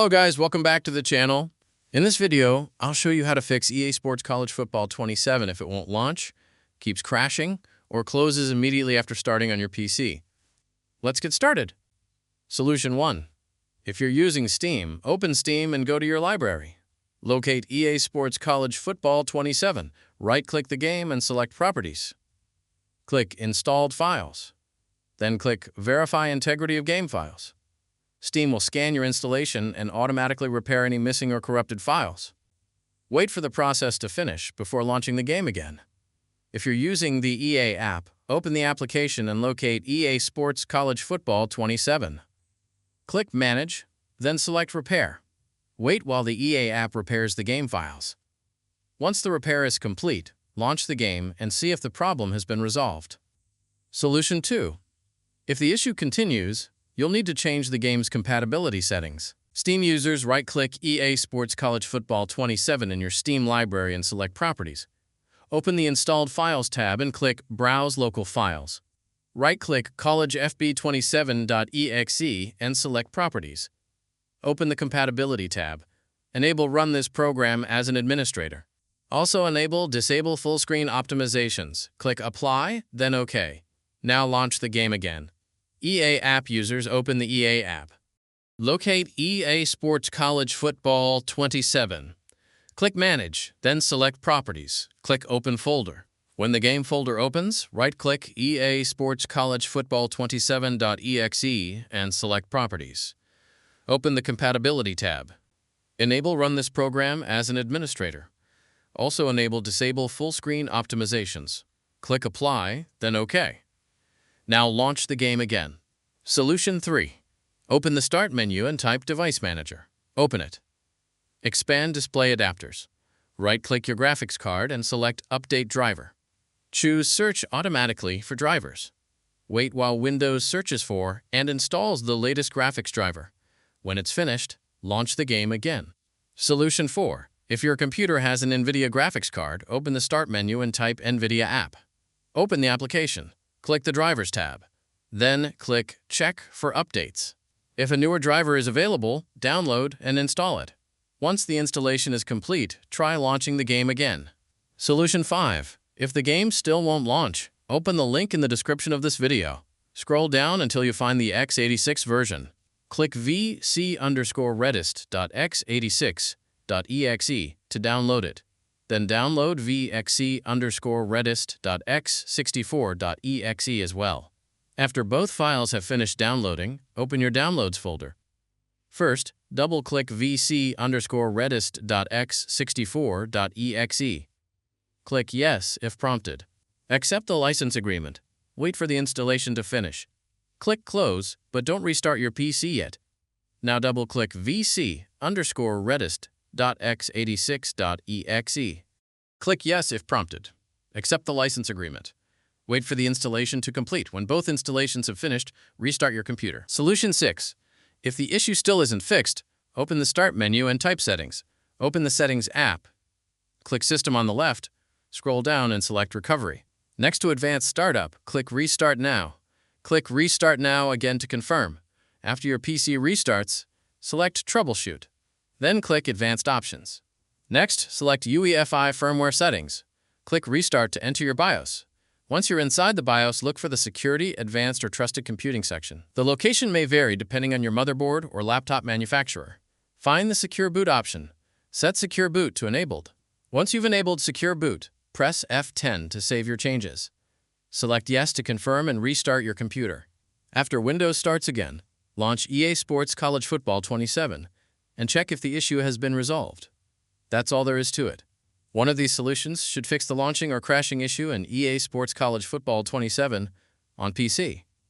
Hello guys, welcome back to the channel. In this video, I'll show you how to fix EA Sports College Football 27 if it won't launch, keeps crashing, or closes immediately after starting on your PC. Let's get started. Solution 1. If you're using Steam, open Steam and go to your library. Locate EA Sports College Football 27. Right-click the game and select Properties. Click Installed Files. Then click Verify Integrity of Game Files. Steam will scan your installation and automatically repair any missing or corrupted files. Wait for the process to finish before launching the game again. If you're using the EA app, open the application and locate EA Sports College Football 27. Click Manage, then select Repair. Wait while the EA app repairs the game files. Once the repair is complete, launch the game and see if the problem has been resolved. Solution 2. If the issue continues, you'll need to change the game's compatibility settings. Steam users right-click EA Sports College Football 27 in your Steam library and select Properties. Open the Installed Files tab and click Browse Local Files. Right-click collegefb27.exe and select Properties. Open the Compatibility tab. Enable Run this program as an administrator. Also enable Disable Full Screen Optimizations. Click Apply, then OK. Now launch the game again. EA app users open the EA app. Locate EA Sports College Football 27. Click Manage, then select Properties. Click Open Folder. When the game folder opens, right-click EA Sports College Football 27.exe and select Properties. Open the Compatibility tab. Enable Run this program as an administrator. Also enable Disable Full Screen Optimizations. Click Apply, then OK. Now launch the game again. Solution 3. Open the Start menu and type Device Manager. Open it. Expand Display Adapters. Right-click your graphics card and select Update Driver. Choose Search Automatically for drivers. Wait while Windows searches for and installs the latest graphics driver. When it's finished, launch the game again. Solution 4. If your computer has an NVIDIA graphics card, open the Start menu and type NVIDIA App. Open the application. Click the Drivers tab. Then click Check for Updates. If a newer driver is available, download and install it. Once the installation is complete, try launching the game again. Solution 5. If the game still won't launch, open the link in the description of this video. Scroll down until you find the x86 version. Click vc_redist.x86.exe to download it. Then download vxc_redist.x64.exe as well. After both files have finished downloading, open your Downloads folder. First, double-click vc_redist.x64.exe. Click Yes if prompted. Accept the license agreement. Wait for the installation to finish. Click Close, but don't restart your PC yet. Now double-click vc_redist.x86.exe. Click Yes if prompted. Accept the license agreement. Wait for the installation to complete. When both installations have finished, restart your computer. Solution 6. If the issue still isn't fixed, open the Start menu and type Settings. Open the Settings app. Click System on the left, scroll down and select Recovery. Next to Advanced Startup, click Restart Now. Click Restart Now again to confirm. After your PC restarts, select Troubleshoot. Then click Advanced Options. Next, select UEFI Firmware Settings. Click Restart to enter your BIOS. Once you're inside the BIOS, look for the Security, Advanced, or Trusted Computing section. The location may vary depending on your motherboard or laptop manufacturer. Find the Secure Boot option. Set Secure Boot to Enabled. Once you've enabled Secure Boot, press F10 to save your changes. Select Yes to confirm and restart your computer. After Windows starts again, launch EA Sports College Football 27 and check if the issue has been resolved. That's all there is to it. One of these solutions should fix the launching or crashing issue in EA Sports College Football 27 on PC.